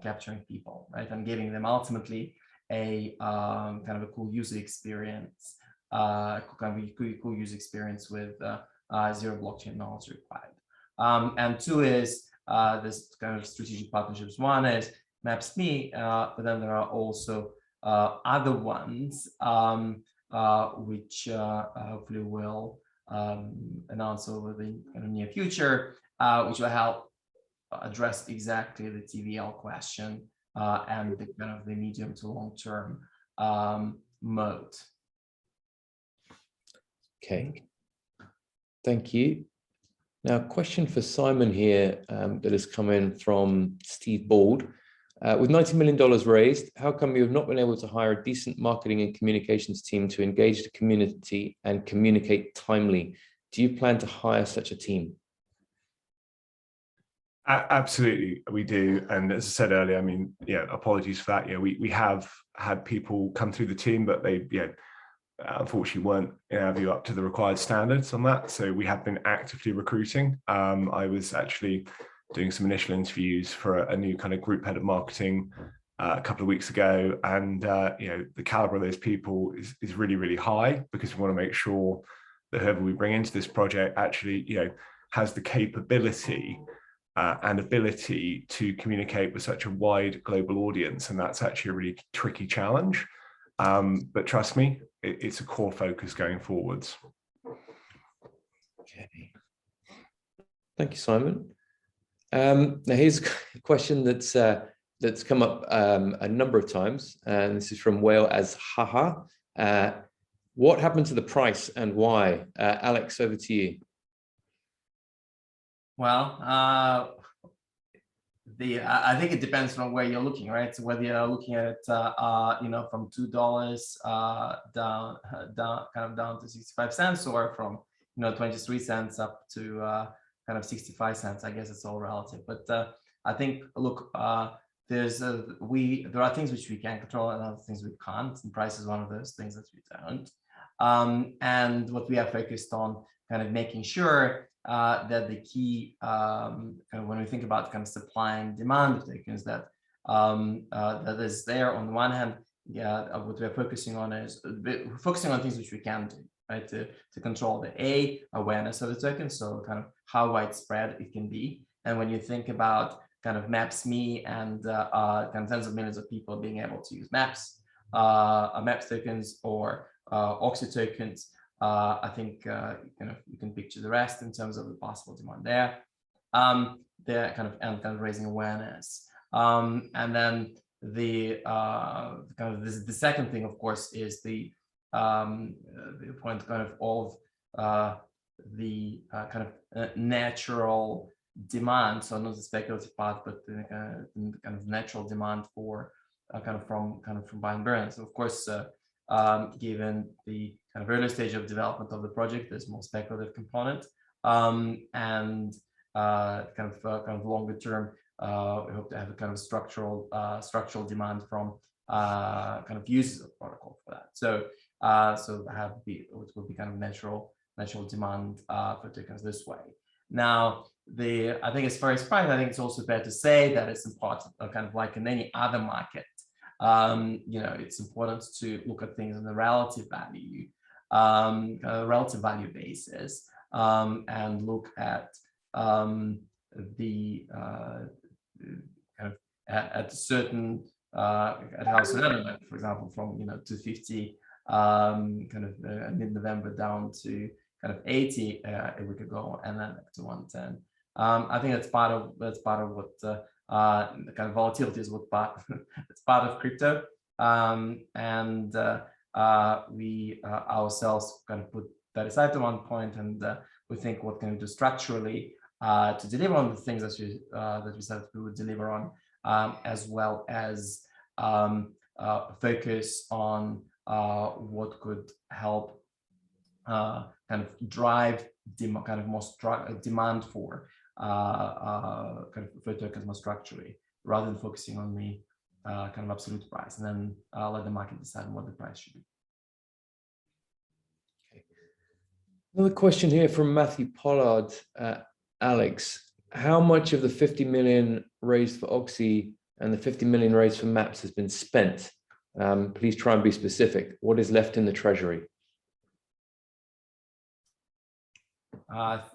[SPEAKER 2] capturing people, right, and giving them ultimately a kind of a cool user experience, kind of a cool user experience with zero blockchain knowledge required. And two is this kind of strategic partnerships. One is Maps.me, but then there are also other ones which hopefully will announce over the near future, which will help address exactly the TVL question and the kind of the medium to long term mode.
[SPEAKER 1] Okay, thank you. Now, a question for Simon here that has come in from Steve Bald. With $90 million raised, how come you have not been able to hire a decent marketing and communications team to engage the community and communicate timely? Do you plan to hire such a team?
[SPEAKER 4] Absolutely, we do. And as I said earlier, I mean, yeah, apologies for that. Yeah, we have had people come through the team, but they, unfortunately weren't, in our view, up to the required standards on that. So we have been actively recruiting. I was actually doing some initial interviews for a new kind of group head of marketing a couple of weeks ago. And, the caliber of those people is really, really high, because we want to make sure that whoever we bring into this project actually, has the capability and ability to communicate with such a wide global audience. And that's actually a really tricky challenge. But trust me, it's a core focus going forwards.
[SPEAKER 1] Okay. Thank you, Simon. Now here's a question that's come up a number of times, and this is from Whale as Haha. What happened to the price and why? Alex, over to you.
[SPEAKER 2] Well, I think it depends on where you're looking, right? So whether you're looking at it, from $2 down to 65 cents, or from 23 cents up to kind of 65 cents. I guess it's all relative. But I think, look, there are things which we can control and other things we can't. And price is one of those things that we don't. And what we are focused on, kind of making sure that the key, when we think about kind of supply and demand of tokens, that is there on the one hand. What we're focusing on is focusing on things which we can do, right? To control the awareness of the token, so kind of how widespread it can be. And when you think about kind of Maps.me and kind of tens of millions of people being able to use Maps tokens or Oxy tokens, I think you can picture the rest in terms of the possible demand there. They're kind of raising awareness, and then the the second thing, of course, is the point of the kind of natural demand. So not the speculative part, but the kind of natural demand for from buy and burn. So of course, given the kind of early stage of development of the project, there's more speculative component, and kind of longer term, we hope to have a kind of structural demand from kind of users of protocol for that. So it will be kind of natural demand for tokens this way. Now, I think as far as price, I think it's also fair to say that it's important, kind of like in any other market. It's important to look at things on the relative value basis, and look at the kind of at certain at house element, for example, from 250 kind of mid-November down to kind of 80 a week ago, and then up to 110. I think that's part of what the kind of volatility is. It's part of crypto, and we ourselves kind of put that aside to one point, and we think what can we do structurally to deliver on the things that we said we would deliver on, as well as focus on what could help kind of drive demand for kind of for tokens more structurally, rather than focusing on the kind of absolute price, and then let the market decide what the price should be.
[SPEAKER 1] Okay. Another question here from Matthew Pollard. Alex, how much of the 50 million raised for Oxy and the 50 million raised for Maps has been spent? Please try and be specific. What is left in the treasury?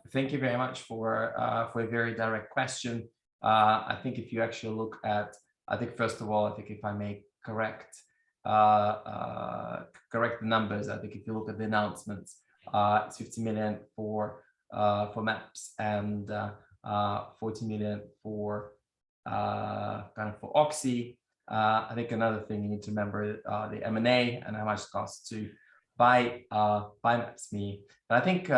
[SPEAKER 2] Thank you very much for a very direct question. I think if you actually look at, first of all, if I may correct the numbers, I think if you look at the announcements, it's 50 million for Maps and 40 million for kind of for Oxy. I think another thing you need to remember the M&A and how much it costs to buy Maps.me. But I think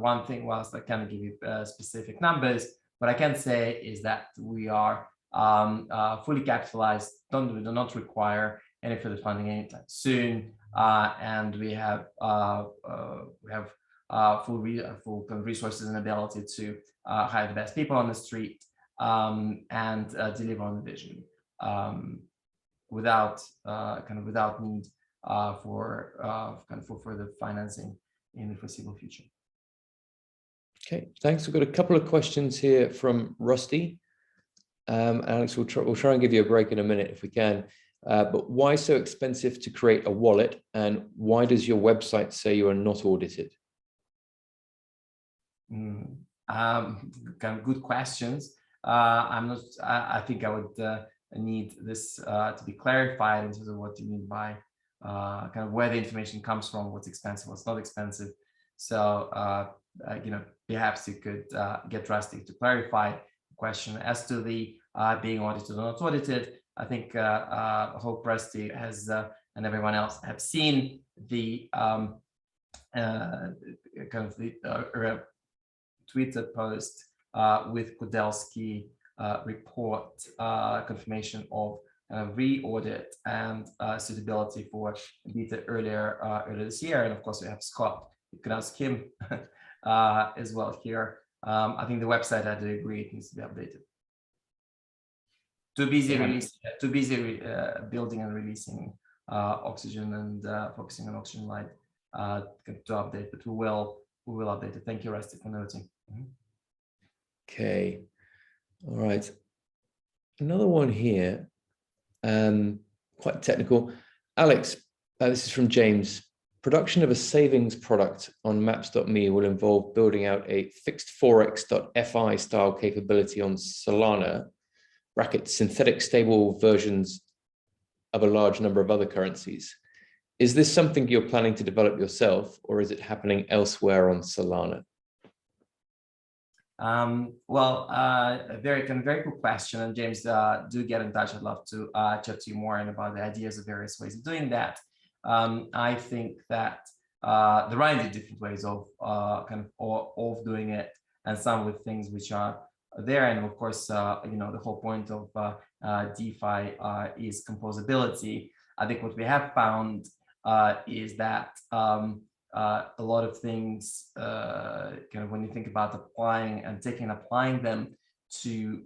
[SPEAKER 2] one thing, whilst I can't give you specific numbers, what I can say is that we are fully capitalized, do not require any further funding anytime soon, and we have full kind of resources and ability to hire the best people on the street and deliver on the vision without need for further financing in the foreseeable future.
[SPEAKER 1] Okay, thanks. We've got a couple of questions here from Rusty. Alex, we'll try and give you a break in a minute if we can. But why so expensive to create a wallet, and why does your website say you are not audited?
[SPEAKER 2] Kind of good questions. I'm not. I think I would need this to be clarified in terms of what you mean by kind of where the information comes from, what's expensive, what's not expensive. So perhaps you could get Rusty to clarify the question as to the being audited or not audited. I think I hope Rusty has and everyone else have seen the Twitter post with Kudelski report confirmation of re-audit and suitability for beta earlier this year. And of course, we have Scott. You can ask him as well here. I think the website, I do agree, it needs to be updated. Too busy building and releasing Oxygen and focusing on Oxygen Light to update, but we will update it. Thank you, Rusty, for noting.
[SPEAKER 1] Okay, all right. Another one here, quite technical. Alex, this is from James. Production of a savings product on Maps.me will involve building out a fixed forex.fi style capability on Solana, brackets, synthetic stable versions of a large number of other currencies. Is this something you're planning to develop yourself, or is it happening elsewhere on Solana?
[SPEAKER 2] A very good question, and James, do get in touch. I'd love to chat to you more and about the ideas of various ways of doing that. I think that there are indeed different ways of doing it, and some with things which are there. And of course, the whole point of DeFi is composability. I think what we have found is that a lot of things, when you think about applying them to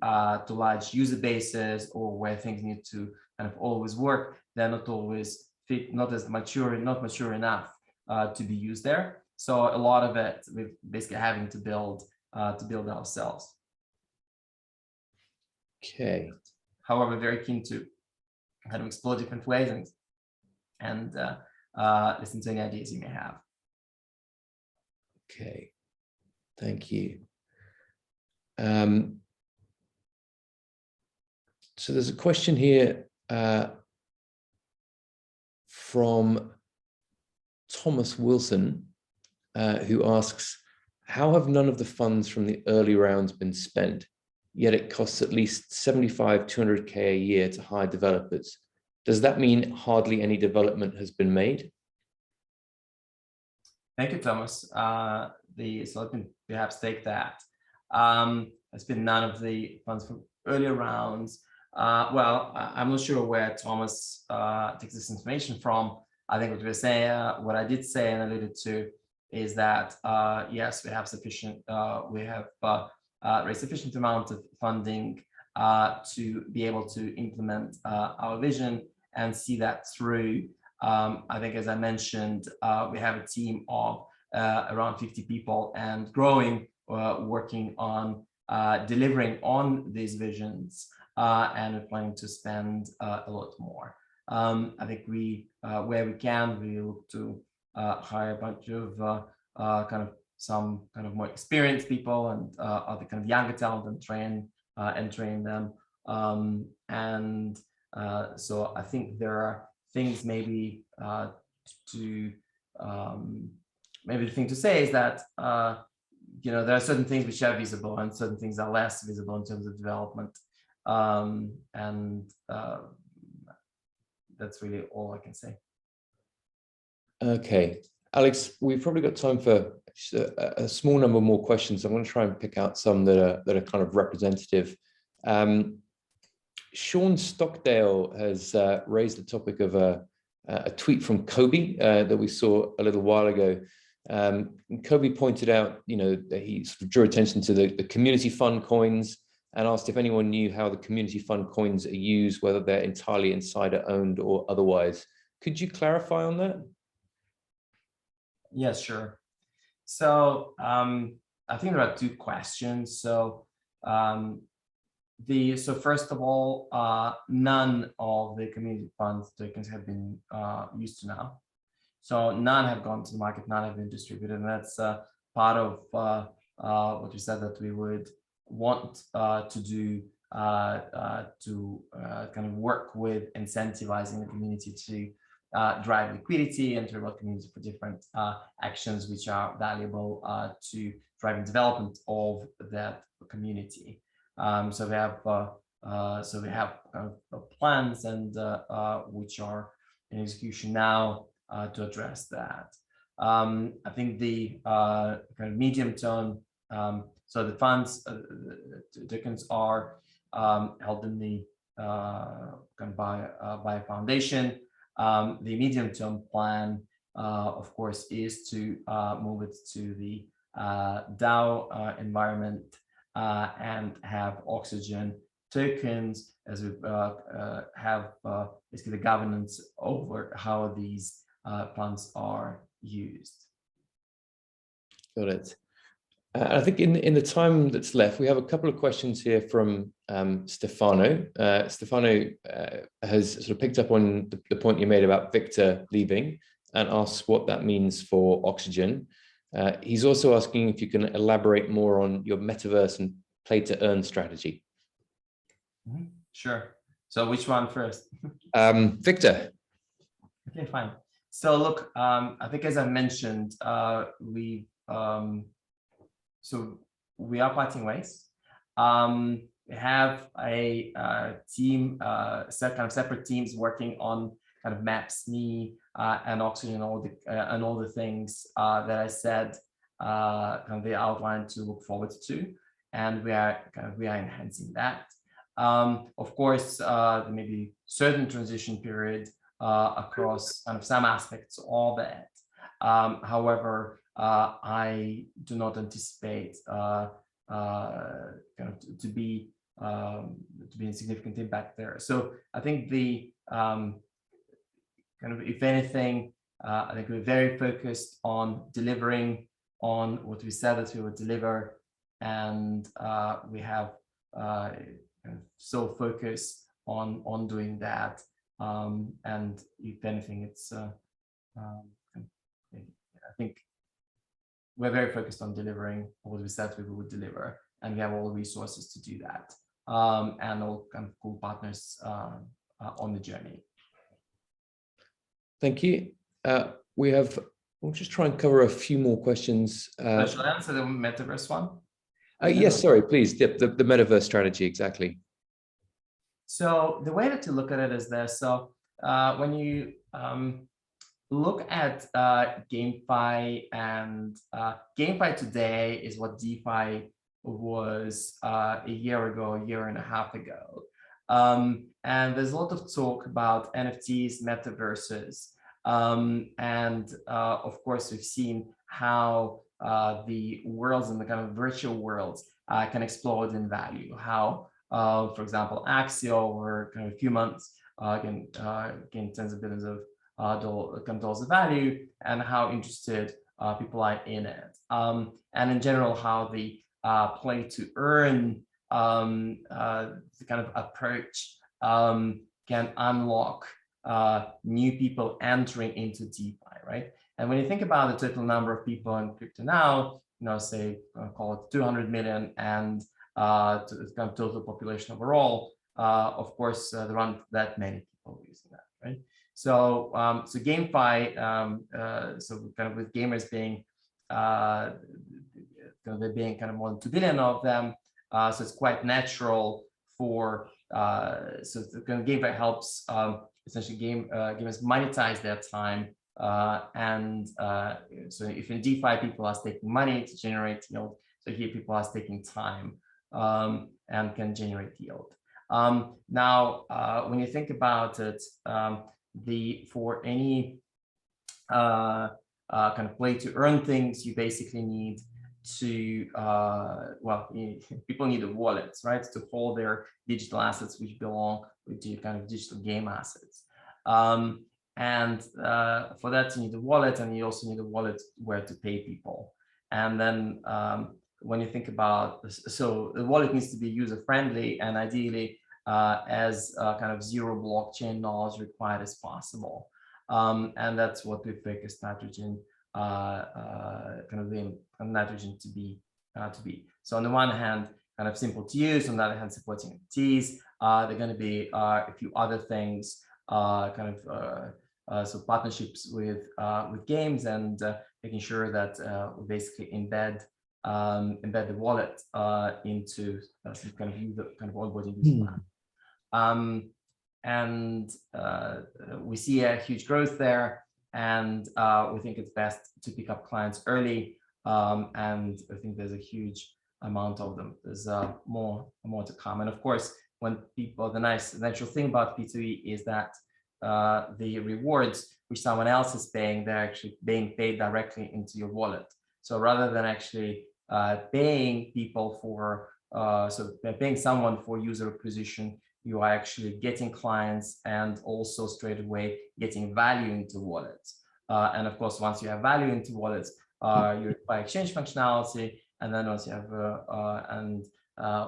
[SPEAKER 2] large user bases, or where things need to always work, they're not always fit, not mature enough to be used there. So a lot of it we're basically having to build ourselves.
[SPEAKER 1] Okay.
[SPEAKER 2] However, very keen to explore different ways and listen to any ideas you may have.
[SPEAKER 1] Okay, thank you. So there's a question here from Thomas Wilson, who asks, how have none of the funds from the early rounds been spent, yet it costs at least 75, 200K a year to hire developers? Does that mean hardly any development has been made?
[SPEAKER 2] Thank you, Thomas. So let me perhaps take that. It's been none of the funds from earlier rounds. Well, I'm not sure where Thomas takes this information from. I think what we're saying, what I did say and alluded to, is that yes, we have sufficient. We have raised sufficient amount of funding to be able to implement our vision and see that through. I think, as I mentioned, we have a team of around 50 people and growing, working on delivering on these visions, and we're planning to spend a lot more. I think where we can, we look to hire a bunch of some more experienced people and other younger talent and train them. So I think there are things maybe the thing to say is that there are certain things which are visible and certain things are less visible in terms of development, and that's really all I can say.
[SPEAKER 1] Okay, Alex, we've probably got time for just a small number more questions. I'm going to try and pick out some that are kind of representative. Sean Stockdale has raised the topic of a tweet from Kobe that we saw a little while ago. Kobe pointed out, that he sort of drew attention to the community fund coins and asked if anyone knew how the community fund coins are used, whether they're entirely insider owned or otherwise. Could you clarify on that?
[SPEAKER 2] Yes, sure. So I think there are two questions. So first of all, none of the community funds tokens have been used to now. So none have gone to the market, none have been distributed, and that's part of what we said that we would want to do to kind of work with incentivizing the community to drive liquidity and to reward community for different actions which are valuable to driving development of that community. So we have plans and which are in execution now to address that. I think the kind of medium term. So the funds, the tokens are held in the by a foundation. The medium-term plan, of course, is to move it to the DAO environment and have Oxygen tokens as we have basically the governance over how these funds are used.
[SPEAKER 1] Got it. I think in the time that's left, we have a couple of questions here from Stefano. Stefano has sort of picked up on the point you made about Victor leaving and asks what that means for Oxygen. He's also asking if you can elaborate more on your metaverse and play to earn strategy.
[SPEAKER 2] Sure. So which one first?
[SPEAKER 1] Victor.
[SPEAKER 2] Okay, fine. So look, I think as I mentioned, so we are parting ways. We have a team, separate teams working on kind of Maps, me, and Oxygen, and all the things that I said, kind of the outline to look forward to, and we are enhancing that. Of course, there may be certain transition period across kind of some aspects of it. However, I do not anticipate kind of to be a significant impact there. So I think the kind of, if anything, I think we're very focused on delivering on what we said that we would deliver, and we have so focused on doing that. And if anything, it's I think we're very focused on delivering what we said we would deliver, and we have all the resources to do that, and all kind of cool partners on the journey.
[SPEAKER 1] Thank you. We'll just try and cover a few more questions.
[SPEAKER 2] Shall I answer the metaverse one?
[SPEAKER 1] Yes, sorry, please. The metaverse strategy, exactly.
[SPEAKER 2] So the way that you look at it is this. So when you look at GameFi, and GameFi today is what DeFi was a year and a half ago. And there's a lot of talk about NFTs, metaverses. And of course, we've seen how the worlds and the kind of virtual worlds can explode in value. How, for example, Axie over kind of a few months can gain tens of billions of dollars of value, and how interested people are in it. And in general, how the play to earn the kind of approach can unlock new people entering into DeFi, right? And when you think about the total number of people in crypto now, say call it 200 million, and kind of total population overall, of course, there aren't that many people using that, right? So, so GameFi, so kind of with gamers being, there being kind of more than 2 billion of them, so it's quite natural for, so the kind of GameFi helps essentially gamers monetize their time. So if in DeFi people are staking money to generate yield, so here people are staking time and can generate yield. Now, when you think about it, for any kind of way to earn things, you basically need to people need a wallet, right, to hold their digital assets, which belong to kind of digital game assets. For that, you need a wallet, and you also need a wallet where to pay people. And then when you think about this, so the wallet needs to be user friendly, and ideally as kind of zero blockchain knowledge required as possible. And that's what we focused Nitrogen Nitrogen to be. So on the one hand, kind of simple to use. On the other hand, supporting NFTs. There are going to be a few other things, so partnerships with games, and making sure that we basically embed the wallet into some kind of user onboarding user plan. We see a huge growth there, and we think it's best to pick up clients early. And I think there's a huge amount of them. There's more to come. And of course, when people, the natural thing about P2E is that the rewards which someone else is paying, they're actually being paid directly into your wallet. So rather than actually paying people for, so paying someone for user acquisition, you are actually getting clients and also straight away getting value into wallets. And of course, once you have value into wallets, you require exchange functionality. And then once you have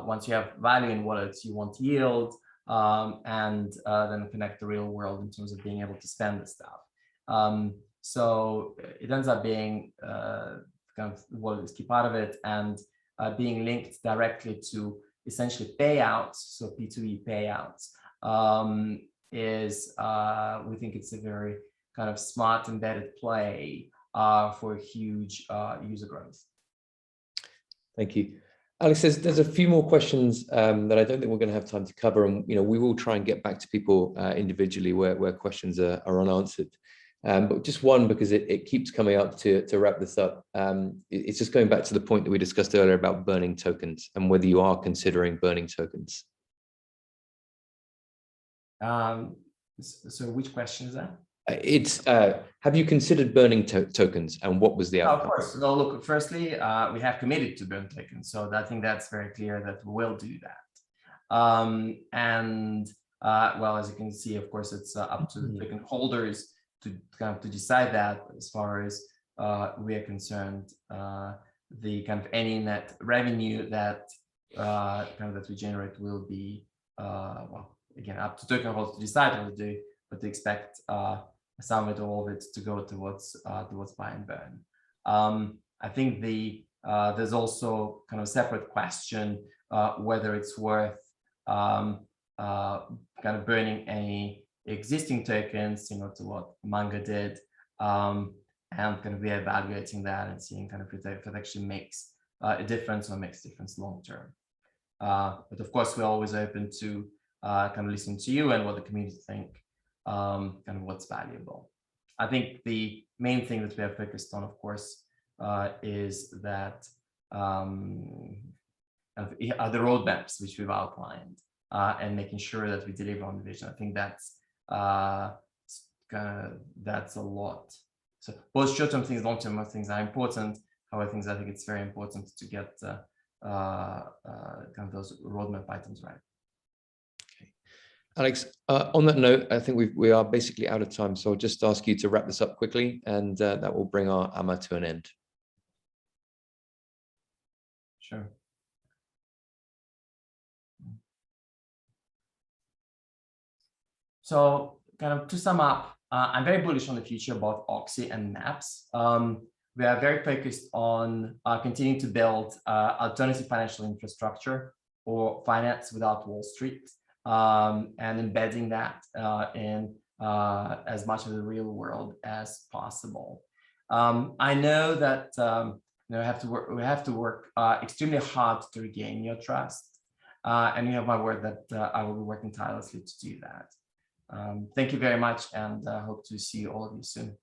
[SPEAKER 2] once you have value in wallets, you want yield, and then connect the real world in terms of being able to spend the stuff. So it ends up being kind of the wallet is key part of it, and being linked directly to essentially payouts. So P2E payouts is we think it's a very kind of smart embedded play for huge user growth.
[SPEAKER 1] Thank you. Alex, there's a few more questions that I don't think we're going to have time to cover, and we will try and get back to people individually where questions are unanswered. But just one, because it keeps coming up to wrap this up. It's just going back to the point that we discussed earlier about burning tokens and whether you are considering burning tokens.
[SPEAKER 2] So which question is that?
[SPEAKER 1] It's have you considered burning tokens, and what was the outcome?
[SPEAKER 2] Of course. Well, look, firstly, we have committed to burn tokens, so I think that's very clear that we will do that. Well, as you can see, of course, it's up to the token holders to decide that. As far as we are concerned, the kind of any net revenue that that we generate will be well, again, up to token holders to decide what to do, but to expect some of it, all of it, to go towards buy and burn. I think there's also kind of a separate question whether it's worth kind of burning any existing tokens, similar to what Manga did, and kind of reevaluating that and seeing kind of if it actually makes a difference or makes a difference long term. But of course, we're always open to kind of listen to you and what the community think, kind of what's valuable. I think the main thing that we are focused on, of course, is that are the roadmaps which we've outlined, and making sure that we deliver on the vision. I think that's a lot. So both short-term things, long-term things are important. However, I think it's very important to get kind of those roadmap items right.
[SPEAKER 1] Alex, on that note, I think we are basically out of time, so I'll just ask you to wrap this up quickly, and that will bring our AMA to an end.
[SPEAKER 2] Sure. So kind of to sum up, I'm very bullish on the future, both Oxy and Maps. We are very focused on continuing to build alternative financial infrastructure or finance without Wall Street. And embedding that in as much of the real world as possible. I know that we have to work extremely hard to regain your trust, and you have my word that I will be working tirelessly to do that. Thank you very much, and hope to see all of you soon.